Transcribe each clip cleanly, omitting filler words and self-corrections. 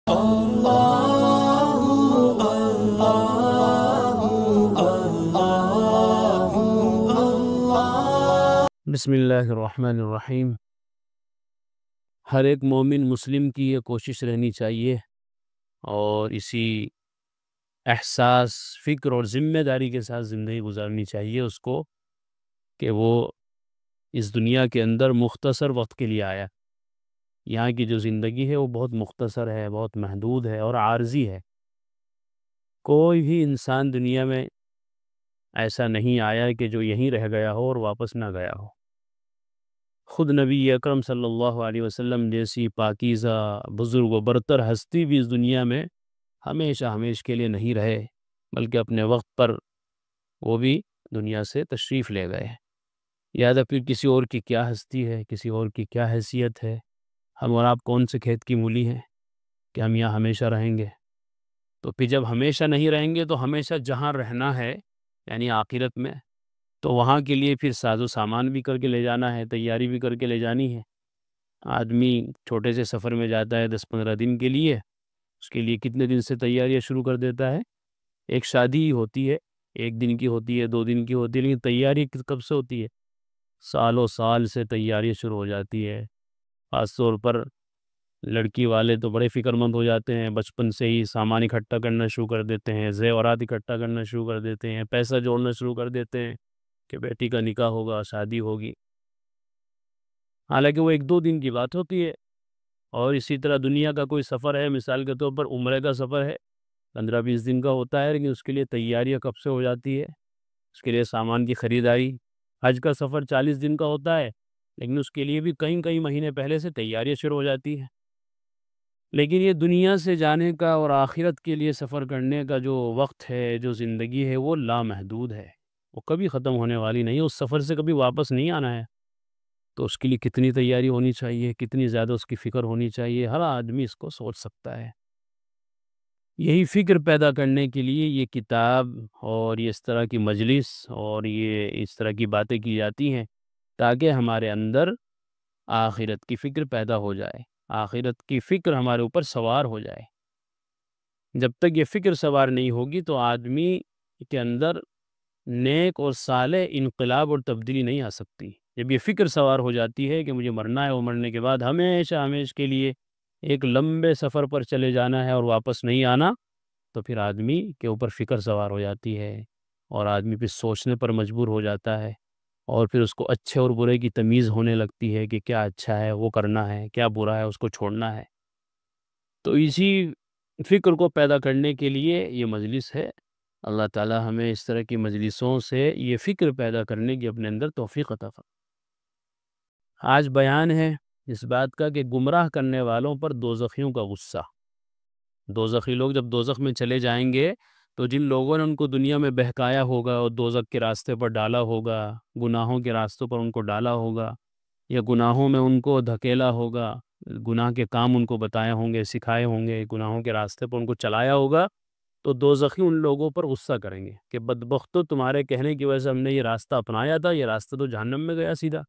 بسم اللہ الرحمن الرحیم۔ ہر ایک مومن مسلم کی یہ کوشش رہنی چاہیے اور اسی احساس، فکر اور ذمہ داری کے ساتھ زندگی گزارنی چاہیے اس کو کہ وہ اس دنیا کے اندر مختصر وقت کے لیے آیا۔ یہاں کی جو زندگی ہے وہ بہت مختصر ہے، بہت محدود ہے اور عارضی ہے۔ کوئی بھی انسان دنیا میں ایسا نہیں آیا کہ جو یہیں رہ گیا ہو اور واپس نہ گیا ہو۔ خود نبی اکرم صلی اللہ علیہ وسلم جیسی پاکیزہ، بزرگ و برتر ہستی بھی اس دنیا میں ہمیشہ کے لیے نہیں رہے، بلکہ اپنے وقت پر وہ بھی دنیا سے تشریف لے گئے۔ یاد پھر کسی اور کی کیا ہستی ہے، کسی اور کی کیا حیثیت ہے، ہم اور آپ کون سے کھیت کی مولی ہیں کہ ہم یہاں ہمیشہ رہیں گے؟ تو پھر جب ہمیشہ نہیں رہیں گے تو ہمیشہ جہاں رہنا ہے یعنی آخرت میں، تو وہاں کے لیے پھر ساز و سامان بھی کر کے لے جانا ہے، تیاری بھی کر کے لے جانی ہے۔ آدمی چھوٹے سے سفر میں جاتا ہے 10-15 دن کے لیے، اس کے لیے کتنے دن سے تیاریاں شروع کر دیتا ہے؟ ایک شادی ہی ہوتی ہے، 1 دن کی ہوتی ہے، 2 دن کی ہوتی ہے، لیکن تیاری کب سے ہوتی ہے؟ سالوں سال سے تیاری شروع ہو جاتی ہے۔ خاص طور پر لڑکی والے تو بڑے فکر مند ہو جاتے ہیں، بچپن سے ہی سامان اکٹھا کرنا شروع کر دیتے ہیں، زیورات اکٹھا کرنا شروع کر دیتے ہیں، پیسہ جوڑنا شروع کر دیتے ہیں کہ بیٹی کا نکاح ہوگا، شادی ہوگی۔ حالانکہ وہ 1-2 دن کی بات ہوتی ہے۔ اور اسی طرح دنیا کا کوئی سفر ہے، مثال کے طور پر عمرے کا سفر ہے، 15-20 دن کا ہوتا ہے، لیکن اس کے لیے تیاریاں کب سے ہو جاتی ہے؟ اس کے لیے سامان کی خریداری۔ حج کا سفر 40 دن کا ہوتا ہے، لیکن اس کے لیے بھی کئی مہینے پہلے سے تیاریاں شروع ہو جاتی ہیں۔ لیکن یہ دنیا سے جانے کا اور آخرت کے لیے سفر کرنے کا جو وقت ہے، جو زندگی ہے، وہ لامحدود ہے، وہ کبھی ختم ہونے والی نہیں ہے، اس سفر سے کبھی واپس نہیں آنا ہے۔ تو اس کے لیے کتنی تیاری ہونی چاہیے، کتنی زیادہ اس کی فکر ہونی چاہیے، ہر آدمی اس کو سوچ سکتا ہے۔ یہی فکر پیدا کرنے کے لیے یہ کتاب اور یہ اس طرح کی مجلس اور یہ اس طرح کی باتیں کی جاتی ہیں، تاکہ ہمارے اندر آخرت کی فکر پیدا ہو جائے، آخرت کی فکر ہمارے اوپر سوار ہو جائے۔ جب تک یہ فکر سوار نہیں ہوگی تو آدمی کے اندر نیک اور صالح انقلاب اور تبدیلی نہیں آ سکتی۔ جب یہ فکر سوار ہو جاتی ہے کہ مجھے مرنا ہے اور مرنے کے بعد ہمیشہ کے لیے ایک لمبے سفر پر چلے جانا ہے اور واپس نہیں آنا، تو پھر آدمی کے اوپر فکر سوار ہو جاتی ہے اور آدمی پھر سوچنے پر مجبور ہو جاتا ہے، اور پھر اس کو اچھے اور برے کی تمیز ہونے لگتی ہے کہ کیا اچھا ہے وہ کرنا ہے، کیا برا ہے اس کو چھوڑنا ہے۔ تو اسی فکر کو پیدا کرنے کے لیے یہ مجلس ہے۔ اللہ تعالی ہمیں اس طرح کی مجلسوں سے یہ فکر پیدا کرنے کی اپنے اندر توفیق عطا فرمائے۔ آج بیان ہے اس بات کا کہ گمراہ کرنے والوں پر دوزخیوں کا غصہ۔ دوزخی لوگ جب دوزخ میں چلے جائیں گے تو جن لوگوں نے ان کو دنیا میں بہکایا ہوگا اور دوزخ کے راستے پر ڈالا ہوگا، گناہوں کے راستوں پر ان کو ڈالا ہوگا یا گناہوں میں ان کو دھکیلا ہوگا، گناہ کے کام ان کو بتائے ہوں گے، سکھائے ہوں گے، گناہوں کے راستے پر ان کو چلایا ہوگا، تو دوزخی ان لوگوں پر غصہ کریں گے کہ بدبختو، تمہارے کہنے کی وجہ سے ہم نے یہ راستہ اپنایا تھا، یہ راستہ تو جہنم میں گیا سیدھا۔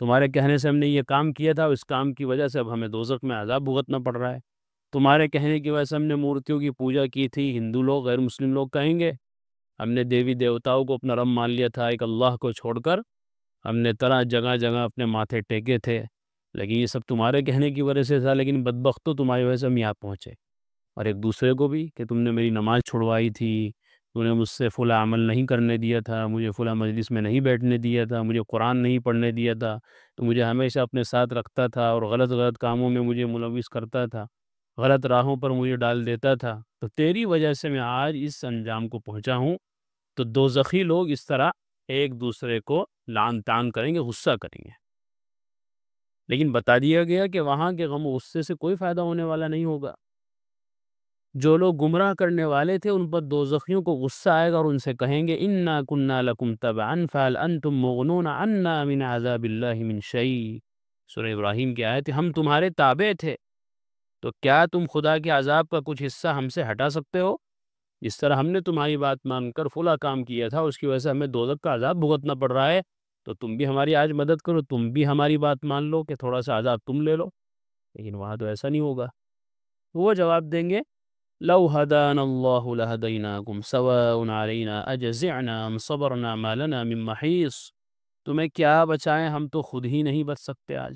تمہارے کہنے سے ہم نے یہ کام کیا تھا، اس کام کی وجہ سے اب ہمیں دوزخ میں عذاب بھگتنا پڑ رہا ہے۔ تمہارے کہنے کی وجہ سے ہم نے مورتیوں کی پوجا کی تھی، ہندو لوگ، غیر مسلم لوگ کہیں گے ہم نے دیوی دیوتاؤں کو اپنا رب مان لیا تھا، ایک اللہ کو چھوڑ کر ہم نے طرح جگہ جگہ اپنے ماتھے ٹیکے تھے، لیکن یہ سب تمہارے کہنے کی وجہ سے تھا، لیکن بدبختو تمہاری وجہ سے ہم یہاں پہنچے۔ اور ایک دوسرے کو بھی کہ تم نے میری نماز چھڑوائی تھی، تم نے مجھ سے فلاں عمل نہیں کرنے دیا تھا، مجھے فلاں مجلس میں نہیں بیٹھنے دیا تھا، مجھے قرآن نہیں پڑھنے دیا تھا، تو مجھے ہمیشہ اپنے ساتھ رکھتا تھا اور غلط کاموں میں مجھے ملوث کرتا تھا، غلط راہوں پر مجھے ڈال دیتا تھا، تو تیری وجہ سے میں آج اس انجام کو پہنچا ہوں۔ تو دوزخی لوگ اس طرح ایک دوسرے کو لعن طعن کریں گے، غصہ کریں گے، لیکن بتا دیا گیا کہ وہاں کے غم و غصے سے کوئی فائدہ ہونے والا نہیں ہوگا۔ جو لوگ گمراہ کرنے والے تھے ان پر دوزخیوں کو غصہ آئے گا اور ان سے کہیں گے انا کننا لکم تبعا فهل انتم مغنون عنا من عذاب اللہ من شیء۔ سورہ ابراہیم کی آیت ہے، ہم تمہارے تابع تھے تو کیا تم خدا کے عذاب کا کچھ حصہ ہم سے ہٹا سکتے ہو؟ جس طرح ہم نے تمہاری بات مان کر فلاں کام کیا تھا، اس کی وجہ سے ہمیں دوزخ کا عذاب بھگتنا پڑ رہا ہے، تو تم بھی ہماری آج مدد کرو، تم بھی ہماری بات مان لو کہ تھوڑا سا عذاب تم لے لو۔ لیکن وہاں تو ایسا نہیں ہوگا۔ وہ جواب دیں گے لو ہدانا اللہ لہدیناکم سواء علینا اجزعنا ام صبرنا ما لنا من محیص۔ تمہیں کیا بچائیں، ہم تو خود ہی نہیں بچ سکتے آج۔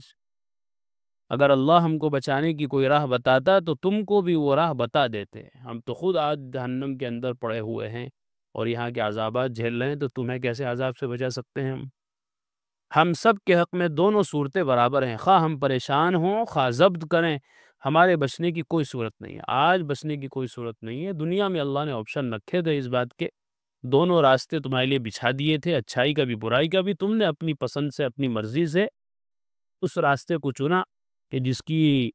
اگر اللہ ہم کو بچانے کی کوئی راہ بتاتا تو تم کو بھی وہ راہ بتا دیتے۔ ہم تو خود آج جہنم کے اندر پڑے ہوئے ہیں اور یہاں کے عذابات جھیل رہے ہیں، تو تمہیں کیسے عذاب سے بچا سکتے ہیں ہم سب کے حق میں دونوں صورتیں برابر ہیں، خواہ ہم پریشان ہوں خواہ ضبط کریں، ہمارے بچنے کی کوئی صورت نہیں ہے۔ آج بچنے کی کوئی صورت نہیں ہے۔ دنیا میں اللہ نے آپشن رکھے تھے اس بات کے، دونوں راستے تمہارے لیے بچھا دیے تھے، اچھائی کا بھی برائی کا بھی۔ تم نے اپنی پسند سے اپنی مرضی سے اس راستے کو چنا کہ جس کی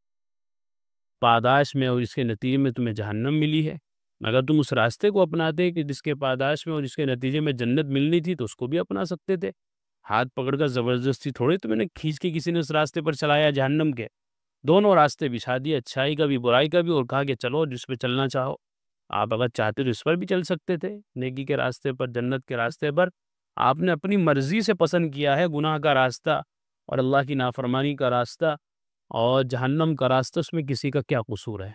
پاداش میں اور اس کے نتیجے میں تمہیں جہنم ملی ہے۔ اگر تم اس راستے کو اپناتے کہ جس کے پاداش میں اور اس کے نتیجے میں جنت ملنی تھی تو اس کو بھی اپنا سکتے تھے۔ ہاتھ پکڑ کر زبردستی تھوڑی تو میں نے کھینچ کے کسی نے اس راستے پر چلایا جہنم کے۔ دونوں راستے بچھا دیے، اچھائی کا بھی برائی کا بھی، اور کہا کہ چلو جس پہ چلنا چاہو۔ آپ اگر چاہتے تو اس پر بھی چل سکتے تھے، نیکی کے راستے پر، جنت کے راستے پر۔ آپ نے اپنی مرضی سے پسند کیا ہے گناہ کا راستہ اور اللہ کی نافرمانی کا راستہ اور جہنم کا راستہ، اس میں کسی کا کیا قصور ہے؟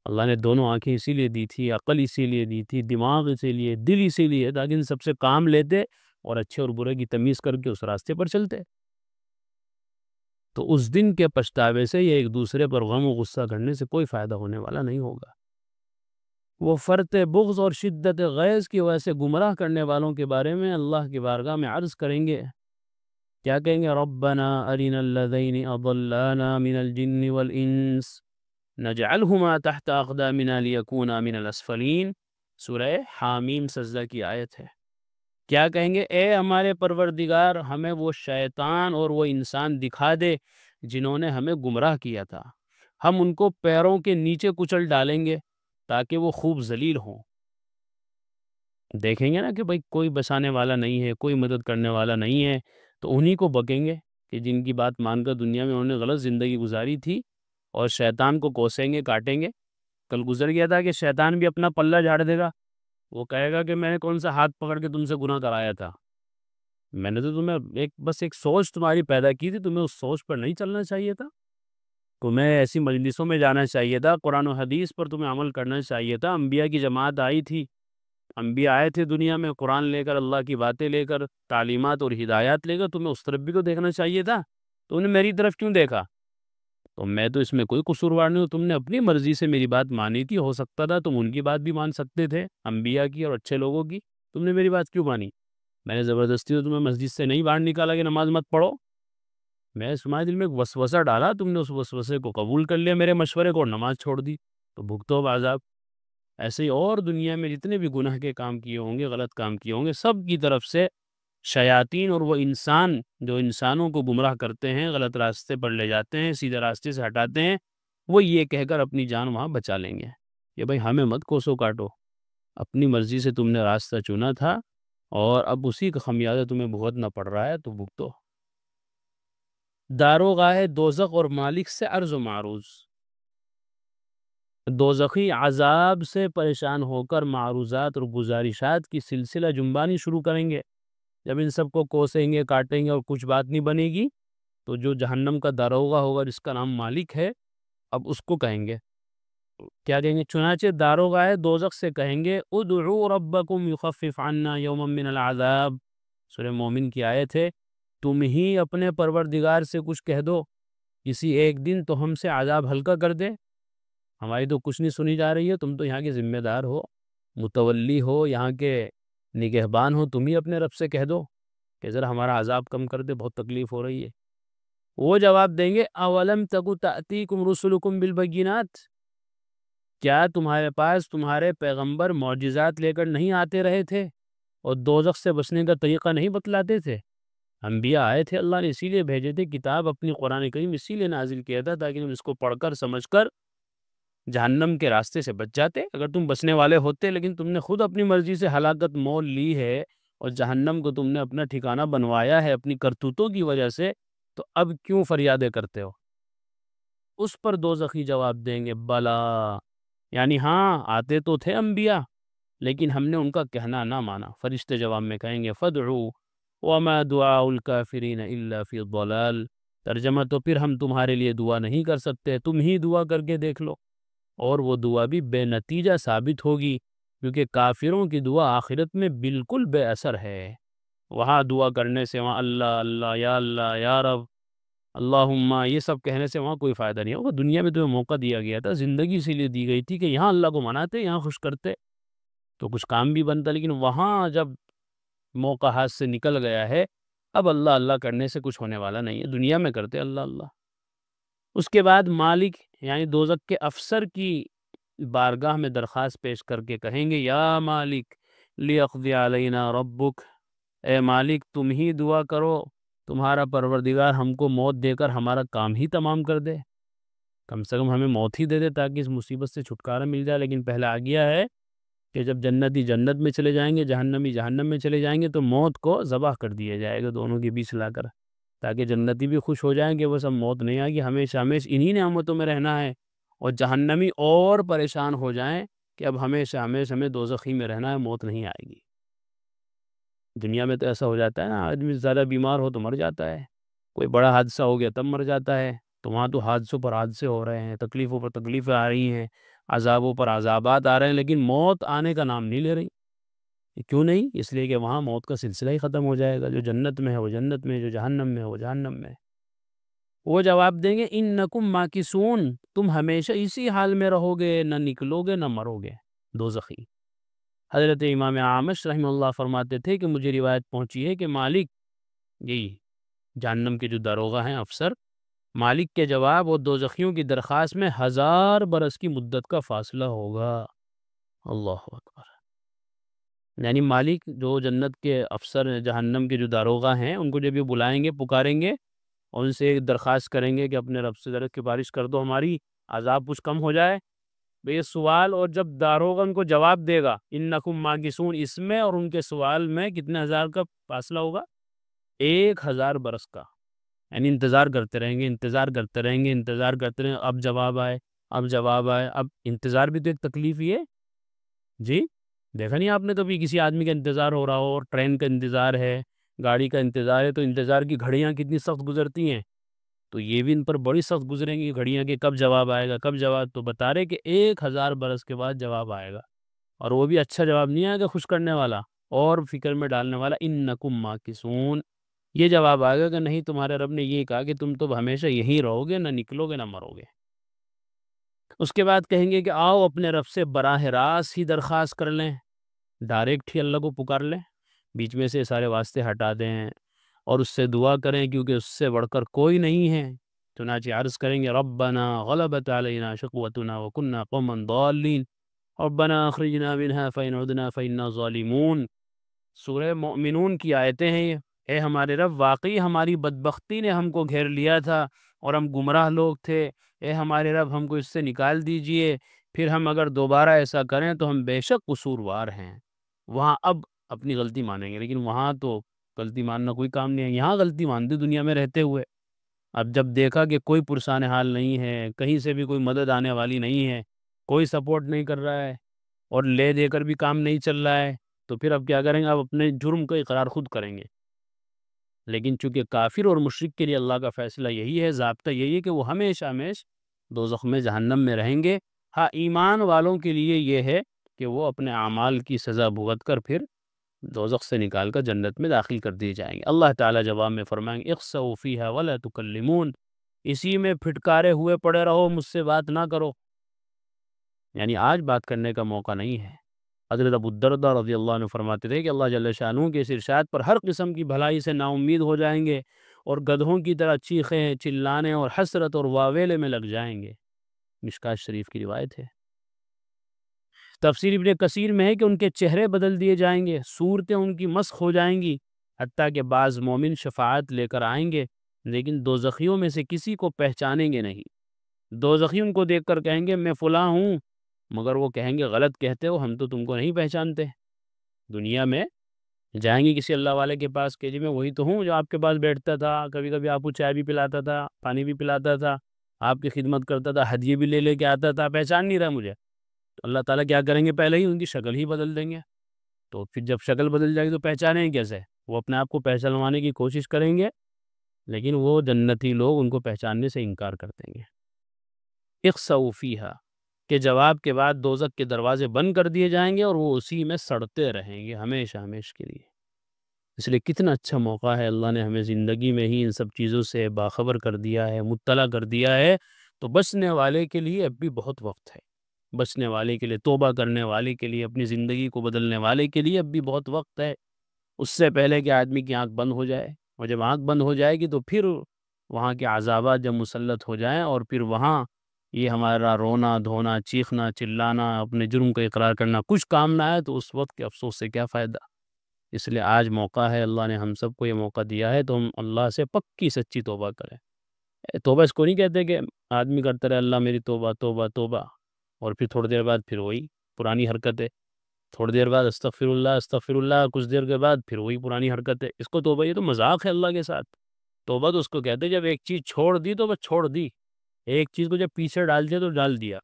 اللہ نے دونوں آنکھیں اسی لیے دی تھی، عقل اسی لیے دی تھی، دماغ اسی لیے، دل اسی لیے، تاکہ ان سب سے کام لیتے اور اچھے اور برے کی تمیز کر کے اس راستے پر چلتے۔ تو اس دن کے پچھتاوے سے یا ایک دوسرے پر غم و غصہ کرنے سے کوئی فائدہ ہونے والا نہیں ہوگا۔ وہ فرط بغض اور شدت غیظ کی وجہ سے گمراہ کرنے والوں کے بارے میں اللہ کی بارگاہ میں عرض کریں گے، کیا کہیں گے؟ ربنا ارنا الذین اضلانا من الجن والانس نجعلہما تحت اقدامنا لیکونا من الاسفلین۔ سورہ حامیم سجدہ کی آیت ہے۔ کیا کہیں گے؟ اے ہمارے پروردگار، ہمیں وہ شیطان اور وہ انسان دکھا دے جنہوں نے ہمیں گمراہ کیا تھا، ہم ان کو پیروں کے نیچے کچل ڈالیں گے تاکہ وہ خوب ذلیل ہوں۔ دیکھیں گے نا کہ بھئی کوئی بچانے والا نہیں ہے، کوئی مدد کرنے والا نہیں ہے، تو انہی کو بکیں گے کہ جن کی بات مان کر دنیا میں انہوں نے غلط زندگی گزاری تھی، اور شیطان کو کوسیں گے، کاٹیں گے۔ کل گزر گیا تھا کہ شیطان بھی اپنا پلہ جھاڑ دے گا، وہ کہے گا کہ میں نے کون سا ہاتھ پکڑ کے تم سے گناہ کرایا تھا؟ میں نے تو تمہیں بس ایک سوچ تمہاری پیدا کی تھی، تمہیں اس سوچ پر نہیں چلنا چاہیے تھا، تمہیں ایسی مجلسوں میں جانا چاہیے تھا، قرآن و حدیث پر تمہیں عمل کرنا چاہیے تھا۔ انبیاء کی جماعت آئی تھی، انبیاء آئے تھے دنیا میں قرآن لے کر، اللہ کی باتیں لے کر، تعلیمات اور ہدایات لے کر، تمہیں اس طرف بھی تو دیکھنا چاہیے تھا، تو انہیں میری طرف کیوں دیکھا؟ تو میں تو اس میں کوئی قصوروار نہیں ہوں، تم نے اپنی مرضی سے میری بات مانی تھی، ہو سکتا تھا تم ان کی بات بھی مان سکتے تھے، انبیاء کی اور اچھے لوگوں کی، تم نے میری بات کیوں مانی؟ میں نے زبردستی تو تمہیں مسجد سے نہیں باہر نکالا کہ نماز مت پڑھو، میں تمہارے دل میں ایک وسوسہ ڈالا، تم نے اس وسوسے کو قبول کر لیا میرے مشورے کو اور نماز چھوڑ دی، تو بھگتو اب عذاب۔ ایسے ہی اور دنیا میں جتنے بھی گناہ کے کام کیے ہوں گے، غلط کام کیے ہوں گے، سب کی طرف سے شیاطین اور وہ انسان جو انسانوں کو گمراہ کرتے ہیں، غلط راستے پر لے جاتے ہیں، سیدھے راستے سے ہٹاتے ہیں، وہ یہ کہہ کر اپنی جان وہاں بچا لیں گے کہ بھائی ہمیں مت کوسو کاٹو، اپنی مرضی سے تم نے راستہ چنا تھا اور اب اسی کا خمیازہ تمہیں بھگتنا پڑ رہا ہے، تو بھگتو۔ داروغاہ دوزخ اور مالک سے عرض و معروض۔ دوزخی عذاب سے پریشان ہو کر معروضات اور گزارشات کی سلسلہ جنبانی شروع کریں گے۔ جب ان سب کو کوسیں گے، کاٹیں گے اور کچھ بات نہیں بنے گی، تو جو جہنم کا داروغہ ہوگا جس کا نام مالک ہے، اب اس کو کہیں گے، کیا کہیں گے؟ چنانچہ داروغہ دوزخ سے کہیں گے ادعوا ربکم یخفف عنا یوما من العذاب۔ سورہ مومن کی آیت ہے، تم ہی اپنے پروردگار سے کچھ کہہ دو، کسی ایک دن تو ہم سے عذاب ہلکا کر دے، ہماری تو کچھ نہیں سنی جا رہی ہے، تم تو یہاں کے ذمہ دار ہو، متولی ہو، یہاں کے نگہبان ہو، تم ہی اپنے رب سے کہہ دو کہ ذرا ہمارا عذاب کم کر دے، بہت تکلیف ہو رہی ہے۔ وہ جواب دیں گے اولم تک تأتیکم رسلکم بالبینات، کیا تمہارے پاس تمہارے پیغمبر معجزات لے کر نہیں آتے رہے تھے اور دوزخ سے بچنے کا طریقہ نہیں بتلاتے تھے؟ انبیاء آئے تھے، اللہ نے اسی لیے بھیجے تھے، کتاب اپنی قرآن کریم اسی لیے نازل کیا تھا تاکہ ہم اس کو پڑھ کر سمجھ کر جہنم کے راستے سے بچ جاتے۔ اگر تم بچنے والے ہوتے، لیکن تم نے خود اپنی مرضی سے ہلاکت مول لی ہے اور جہنم کو تم نے اپنا ٹھکانہ بنوایا ہے اپنی کرتوتوں کی وجہ سے، تو اب کیوں فریادیں کرتے ہو؟ اس پر دوزخی جواب دیں گے بلا، یعنی ہاں آتے تو تھے انبیاء، لیکن ہم نے ان کا کہنا نہ مانا۔ فرشتے جواب میں کہیں گے فدعوا وما دعاء الکافرین الا فی الضلال، ترجمہ تو پھر ہم تمہارے لیے دعا نہیں کر سکتے، تم ہی دعا کر کے دیکھ لو۔ اور وہ دعا بھی بے نتیجہ ثابت ہوگی، کیونکہ کافروں کی دعا آخرت میں بالکل بے اثر ہے۔ وہاں دعا کرنے سے، وہاں اللہ اللہ، یا رب، اللہم، یہ سب کہنے سے وہاں کوئی فائدہ نہیں ہوگا۔ دنیا میں تمہیں موقع دیا گیا تھا، زندگی اسی لیے دی گئی تھی کہ یہاں اللہ کو مناتے، یہاں خوش کرتے تو کچھ کام بھی بنتا، لیکن وہاں جب موقع ہاتھ سے نکل گیا ہے، اب اللہ اللہ کرنے سے کچھ ہونے والا نہیں ہے۔ دنیا میں کرتے اللہ اللہ۔ اس کے بعد مالک یعنی دوزخ کے افسر کی بارگاہ میں درخواست پیش کر کے کہیں گے، یا مالک لیقضی علینا ربک، اے مالک تم ہی دعا کرو، تمہارا پروردگار ہم کو موت دے کر ہمارا کام ہی تمام کر دے، کم سے کم ہمیں موت ہی دے دے تاکہ اس مصیبت سے چھٹکارا مل جائے۔ لیکن پہلے آ گیا ہے کہ جب جنتی جنت میں چلے جائیں گے، جہنمی جہنم میں چلے جائیں گے، تو موت کو ذبح کر دیا جائے گا دونوں کے بیچ لا کر، تاکہ جنتی بھی خوش ہو جائیں کہ وہ سب موت نہیں آئے گی، ہمیشہ ہمیشہ انہی نعمتوں میں رہنا ہے، اور جہنمی اور پریشان ہو جائیں کہ اب ہمیشہ ہمیشہ ہمیں دوزخی میں رہنا ہے، موت نہیں آئے گی۔ دنیا میں تو ایسا ہو جاتا ہے نا، آدمی زیادہ بیمار ہو تو مر جاتا ہے، کوئی بڑا حادثہ ہو گیا تب مر جاتا ہے، تو وہاں تو حادثوں پر حادثے ہو رہے ہیں، تکلیفوں پر تکلیفیں آ رہی ہیں، عذابوں پر عذابات آ رہے ہیں، لیکن موت آنے کا نام نہیں لے رہی۔ کیوں نہیں؟ اس لیے کہ وہاں موت کا سلسلہ ہی ختم ہو جائے گا، جو جنت میں ہے وہ جنت میں، جو جہنم میں ہے وہ جہنم میں۔ وہ جواب دیں گے انکم ماکثون، تم ہمیشہ اسی حال میں رہو گے، نہ نکلو گے نہ مرو گے، دوزخی۔ حضرت امام اعمش رحمہ اللہ فرماتے تھے کہ مجھے روایت پہنچی ہے کہ مالک، یہی جہنم کے جو داروغہ ہیں، افسر، مالک کے جواب اور دوزخیوں کی درخواست میں 1000 برس کی مدت کا فاصلہ ہوگا۔ اللہ اکبر۔ یعنی مالک جو جنت کے افسر ہیں، جہنم کے جو داروغہ ہیں، ان کو جب یہ بلائیں گے، پکاریں گے اور ان سے ایک درخواست کریں گے کہ اپنے رب سے درخت کی بارش کر دو، ہماری عذاب کچھ کم ہو جائے، یہ سوال، اور جب داروغہ ان کو جواب دے گا انکم ماکثون، اس میں اور ان کے سوال میں کتنے ہزار کا فاصلہ ہوگا؟ 1000 برس کا۔ یعنی انتظار کرتے رہیں گے، انتظار کرتے رہیں گے، انتظار کرتے رہیں گے، اب جواب آئے، اب جواب آئے۔ اب انتظار بھی تو ایک تکلیف ہی ہے جی، دیکھا نہیں آپ نے کبھی کسی آدمی کا انتظار ہو رہا ہو، اور ٹرین کا انتظار ہے، گاڑی کا انتظار ہے، تو انتظار کی گھڑیاں کتنی سخت گزرتی ہیں، تو یہ بھی ان پر بڑی سخت گزریں گی گھڑیاں کہ کب جواب آئے گا، کب جواب، تو بتا رہے کہ 1000 برس کے بعد جواب آئے گا، اور وہ بھی اچھا جواب نہیں آئے گا خوش کرنے والا اور فکر میں ڈالنے والا، انکم ماکثون، یہ جواب آئے گا کہ نہیں، تمہارے رب نے یہ کہا کہ تم تو ہمیشہ یہیں رہو گے، نہ نکلو گے نہ مرو گے۔ اس کے بعد کہیں گے کہ آؤ اپنے رب سے براہ راست ہی درخواست کر لیں، ڈائریکٹ ہی اللہ کو پکار لیں، بیچ میں سے سارے واسطے ہٹا دیں اور اس سے دعا کریں، کیونکہ اس سے بڑھ کر کوئی نہیں ہے۔ چنانچہ عرض کریں گے ربنا غلبت علینا شقوتنا وکنا قوما ضالین ربنا اخرجنا منها فإن عدنا فإنا ظالمون۔ سورہ مومنون کی آیتیں ہیں یہ۔ اے ہمارے رب، واقعی ہماری بدبختی نے ہم کو گھیر لیا تھا اور ہم گمراہ لوگ تھے، اے ہمارے رب ہم کو اس سے نکال دیجئے، پھر ہم اگر دوبارہ ایسا کریں تو ہم بے شک قصوروار ہیں۔ وہاں اب اپنی غلطی مانیں گے، لیکن وہاں تو غلطی ماننا کوئی کام نہیں ہے، یہاں غلطی مانتے دنیا میں رہتے ہوئے۔ اب جب دیکھا کہ کوئی پرسان حال نہیں ہے، کہیں سے بھی کوئی مدد آنے والی نہیں ہے، کوئی سپورٹ نہیں کر رہا ہے، اور لے دے کر بھی کام نہیں چل رہا ہے، تو پھر اب کیا کریں گے؟ اب اپنے جرم کا اقرار خود کریں گے۔ لیکن چونکہ کافر اور مشرک کے لیے اللہ کا فیصلہ یہی ہے، ضابطہ یہی ہے کہ وہ ہمیشہ ہمیشہ دوزخ میں، جہنم میں رہیں گے۔ ہاں، ایمان والوں کے لیے یہ ہے کہ وہ اپنے اعمال کی سزا بھگت کر پھر دوزخ سے نکال کر جنت میں داخل کر دیے جائیں گے۔ اللہ تعالیٰ جواب میں فرمائیں گے اخسؤوا فیہا ولا تکلمون، اسی میں پھٹکارے ہوئے پڑے رہو، مجھ سے بات نہ کرو، یعنی آج بات کرنے کا موقع نہیں ہے۔ حضرت ابو الدرداء رضی اللہ عنہ فرماتے تھے کہ اللہ جل شانہ کے اس ارشاد پر ہر قسم کی بھلائی سے نا امید ہو جائیں گے، اور گدھوں کی طرح چیخیں، چلانے اور حسرت اور واویلے میں لگ جائیں گے۔ مشکوٰۃ شریف کی روایت ہے۔ تفسیر ابن کثیر میں ہے کہ ان کے چہرے بدل دیے جائیں گے، صورتیں ان کی مسخ ہو جائیں گی، حتیٰ کہ بعض مومن شفاعت لے کر آئیں گے، لیکن دوزخیوں میں سے کسی کو پہچانیں گے نہیں۔ دوزخی ان کو دیکھ کر کہیں گے میں فلاں ہوں، مگر وہ کہیں گے غلط کہتے ہو، ہم تو تم کو نہیں پہچانتے۔ دنیا میں جائیں گے کسی اللہ والے کے پاس کہ جی میں وہی تو ہوں جو آپ کے پاس بیٹھتا تھا، کبھی کبھی آپ کو چائے بھی پلاتا تھا، پانی بھی پلاتا تھا، آپ کی خدمت کرتا تھا، ہدیے بھی لے لے کے آتا تھا، پہچان نہیں رہا مجھے۔ تو اللہ تعالیٰ کیا کریں گے؟ پہلے ہی ان کی شکل ہی بدل دیں گے، تو پھر جب شکل بدل جائے گی تو پہچانیں گے کیسے؟ وہ اپنے آپ کو پہچانوانے کی کوشش کریں گے، لیکن وہ جنتی لوگ ان کو پہچاننے سے انکار کر دیں گے۔ اخسؤوا فیہا، کہ جواب کے بعد دوزخ کے دروازے بند کر دیے جائیں گے اور وہ اسی میں سڑتے رہیں گے ہمیشہ ہمیشہ کے لیے۔ اس لیے کتنا اچھا موقع ہے، اللہ نے ہمیں زندگی میں ہی ان سب چیزوں سے باخبر کر دیا ہے، مطلع کر دیا ہے، تو بچنے والے کے لیے اب بھی بہت وقت ہے۔ بچنے والے کے لیے، توبہ کرنے والے کے لیے، اپنی زندگی کو بدلنے والے کے لیے اب بھی بہت وقت ہے۔ اس سے پہلے کہ آدمی کی آنکھ بند ہو جائے، اور جب آنکھ بند ہو جائے گی تو پھر وہاں کے عذابات جب مسلط ہو جائیں اور پھر وہاں یہ ہمارا رونا دھونا چیخنا چلانا اپنے جرم کا اقرار کرنا کچھ کام نہ آئے، تو اس وقت کے افسوس سے کیا فائدہ۔ اس لیے آج موقع ہے، اللہ نے ہم سب کو یہ موقع دیا ہے، تو ہم اللہ سے پکی سچی توبہ کریں۔ توبہ اس کو نہیں کہتے کہ آدمی کرتا رہے اللہ میری توبہ توبہ توبہ، اور پھر تھوڑی دیر بعد پھر وہی پرانی حرکتیں، تھوڑی دیر بعد استغفر اللہ، کچھ دیر کے بعد پھر وہی پرانی حرکتیں۔ اس کو توبہ، یہ تو مذاق ہے اللہ کے ساتھ۔ توبہ تو اس کو کہتے ہیں جب ایک چیز چھوڑ دی تو بس چھوڑ دی، ایک چیز کو جب پیچھے ڈال دیا تو ڈال دیا،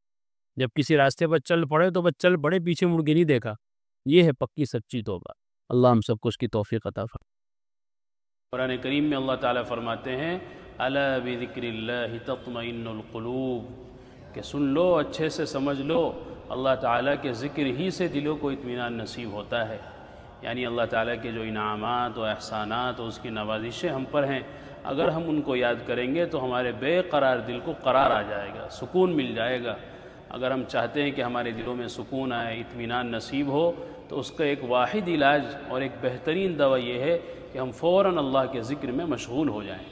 جب کسی راستے پر چل پڑے تو بس چل پڑے، پیچھے مڑ کے نہیں دیکھا۔ یہ ہے پکی سچی توبہ۔ اللہ ہم سب کو اس کی توفیق عطا فرمائے۔ قرآن کریم میں اللہ تعالیٰ فرماتے ہیں الا بذکر اللہ تطمئن القلوب، کہ سن لو، اچھے سے سمجھ لو، اللہ تعالیٰ کے ذکر ہی سے دلوں کو اطمینان نصیب ہوتا ہے۔ یعنی اللہ تعالیٰ کے جو انعامات و احسانات و اس کی نوازشیں ہم پر ہیں، اگر ہم ان کو یاد کریں گے تو ہمارے بے قرار دل کو قرار آ جائے گا، سکون مل جائے گا۔ اگر ہم چاہتے ہیں کہ ہمارے دلوں میں سکون آئے، اطمینان نصیب ہو، تو اس کا ایک واحد علاج اور ایک بہترین دوا یہ ہے کہ ہم فوراً اللہ کے ذکر میں مشغول ہو جائیں۔